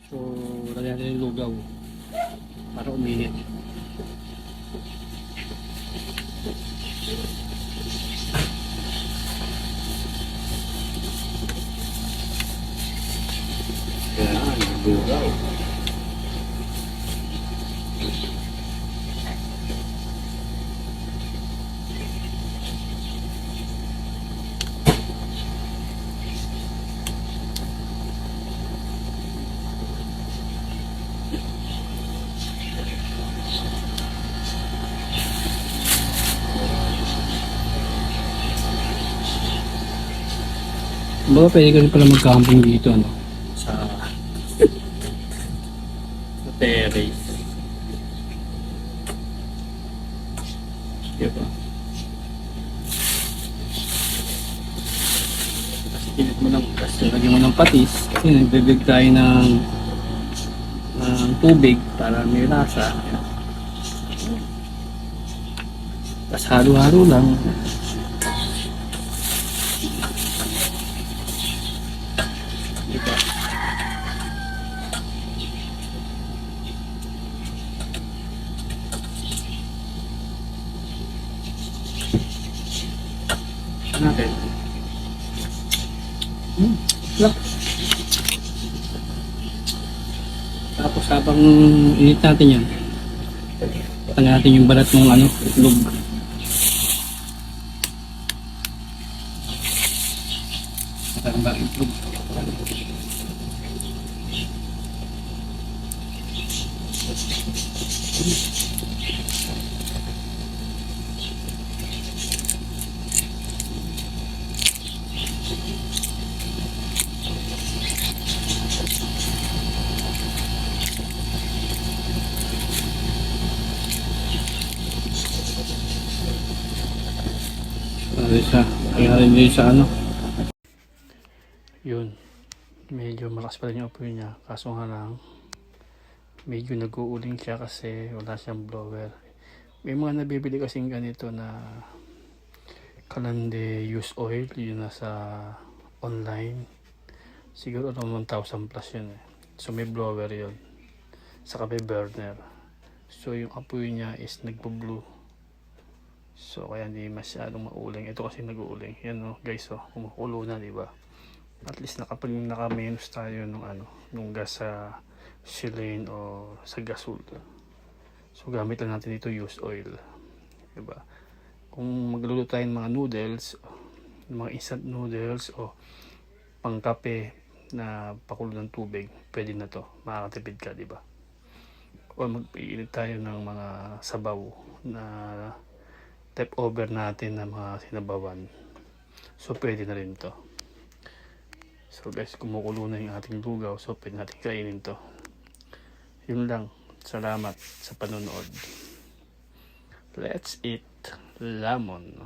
So, lagyan natin yung lugaw para uminit. Yan, lugaw. Baga pwede ka rin pala mag-camping dito, ano? Sa terrace. Diba? Kasi pinit mo lang, kasi lagyan mo ng patis. Kasi nagbibig tayo ng tubig para may lasa. Tapos halo-halo lang. Diba? Natin. Look. Tapos habang init natin yan, patan natin yung balat ng ano, itlog. Patan ba itlog? Kaya rin din sa ano. Yun. Medyo malakas pa rin yung apoy niya. Kaso nga lang, medyo nag-uuling siya kasi wala siyang blower. May mga nabibili kasing ganito na Kalande use oil. Yun nasa online. Siguro around 1,000 plus yun eh. So may blower yun. Saka may burner. So yung apoy niya is nagpo-blue. So kaya hindi masyadong mauling. Ito kasi nag-uuling. Yan oh, guys oh, kumukulo na, di ba? At least naka-minus tayo nung gas sa silane o sa gasol. So gamit lang natin ito use oil. Di ba? Kung magluluto tayo ng mga noodles, mga instant noodles o pangkape na pakulo ng tubig, pwede na to. Makakatipid ka, di ba? O mag-iinit tayo ng mga sabaw na type over natin na mga sinabawan. So pwede na rin to. So guys, kumukulo na yung ating lugaw. So pwede natin kainin to. Yun lang. Salamat sa panonood. Let's eat lemon.